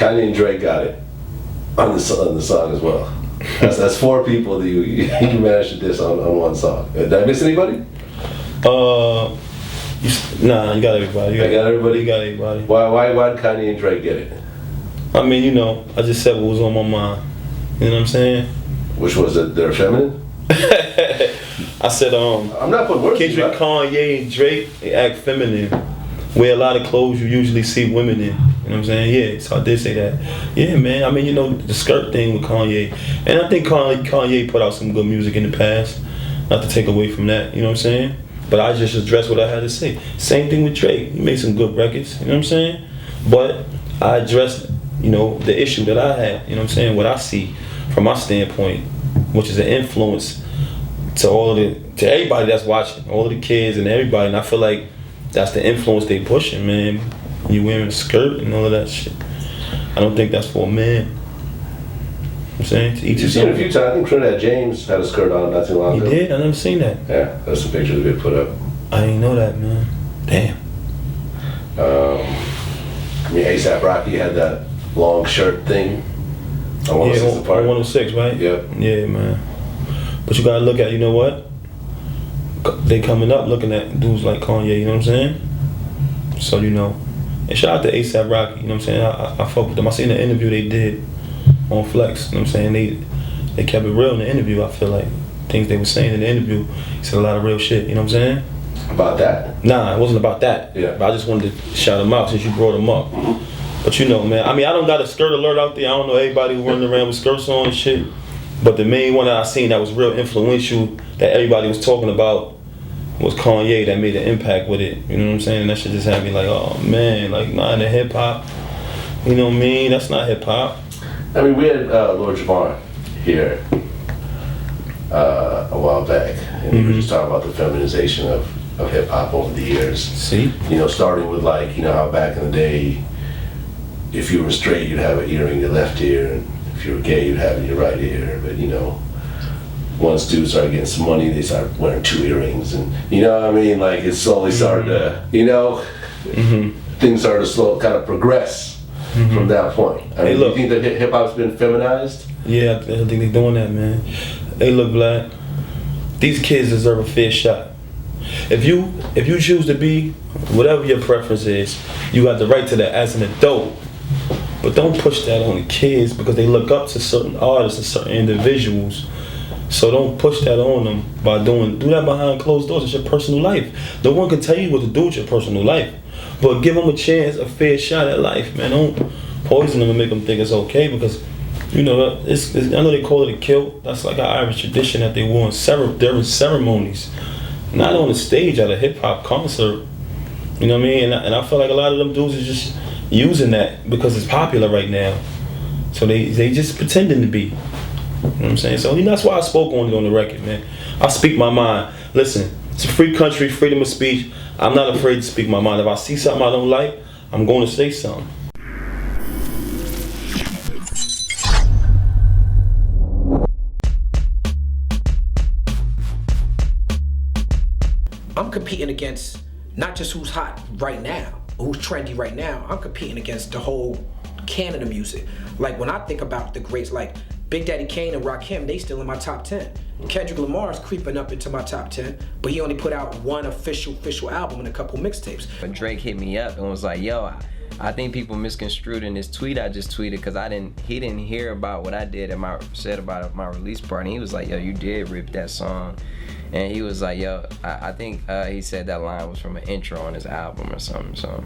Kanye and Drake got it on the song as well. That's 4 people that you managed to diss on one song. Did I miss anybody? Nah, you got everybody. I got everybody? You got everybody. Why did Kanye and Drake get it? I mean, you know, I just said what was on my mind. You know what I'm saying? Which was it? They're feminine? I said, I'm not putting words in Kendrick, Kanye, and Drake, they act feminine. Wear a lot of clothes you usually see women in. You know what I'm saying? Yeah, so I did say that. Yeah, man. I mean, you know, the skirt thing with Kanye. And I think Kanye put out some good music in the past. Not to take away from that, you know what I'm saying? But I just addressed what I had to say. Same thing with Drake. He made some good records, you know what I'm saying? But I addressed, you know, the issue that I had, you know what I'm saying? What I see from my standpoint, which is an influence to to everybody that's watching, all of the kids and everybody. And I feel like that's the influence they pushing, man. You wearing a skirt and all of that shit. I don't think that's for a man. You know I'm saying? To each You've seen it a few times. I think Trinidad James had a skirt on not too long ago. He did? I never seen that. Yeah, that's some pictures they put up. I didn't know that, man. Damn. I mean, A$AP Rocky had that long shirt thing. On 106 on 106, right? Yep. Yeah, man. But you gotta look at, you know what? They coming up looking at dudes like Kanye, you know what I'm saying? So, you know. And shout out to A$AP Rocky, you know what I'm saying? I fuck with them. I seen the interview they did on Flex, you know what I'm saying? They kept it real in the interview, I feel like. Things they were saying in the interview, he said a lot of real shit, you know what I'm saying? About that? Nah, it wasn't about that. Yeah. But I just wanted to shout him out since you brought him up. But you know, man, I mean, I don't got a skirt alert out there. I don't know everybody who running around with skirts on and shit. But the main one that I seen that was real influential, that everybody was talking about, was Kanye, that made an impact with it. You know what I'm saying? And that shit just had me like, oh man, like, nah, in the hip hop. You know what I mean? That's not hip hop. I mean, we had Lord Javon here a while back, and we were just talking about the feminization of hip hop over the years. See? You know, starting with like, you know, how back in the day, if you were straight, you'd have an ear in your left ear, and if you were gay, you'd have it in your right ear. But you know, once dudes started getting some money, they started wearing 2 earrings, and you know what I mean? Like it slowly started to, you know, things started to kind of progress from that point. I mean, look, you think that hip hop's been feminized? Yeah, I think they're doing that, man. Hey, look, Black. These kids deserve a fair shot. If you choose to be whatever your preference is, you got the right to that as an adult. But don't push that on the kids because they look up to certain artists and certain individuals. So don't push that on them by do that behind closed doors. It's your personal life. No one can tell you what to do with your personal life. But give them a chance, a fair shot at life, man. Don't poison them and make them think it's okay because, you know, I know they call it a kilt. That's like an Irish tradition that they wore during ceremonies. Not on the stage at a hip hop concert. You know what I mean? And I feel like a lot of them dudes are just using that because it's popular right now. So they just pretending to be. You know what I'm saying? So that's why I spoke on it on the record, man. I speak my mind. Listen, it's a free country, freedom of speech. I'm not afraid to speak my mind. If I see something I don't like, I'm going to say something. I'm competing against not just who's hot right now, who's trendy right now. I'm competing against the whole canon of music. Like when I think about the greats like Big Daddy Kane and Rakim, they still in my top 10. Kendrick Lamar's creeping up into my top 10, but he only put out one official album and a couple mixtapes. But Drake hit me up and was like, yo, I think people misconstrued in this tweet I just tweeted because he didn't hear about what I said about my release party. He was like, yo, you did rip that song. And he was like, yo, I think he said that line was from an intro on his album or something, so.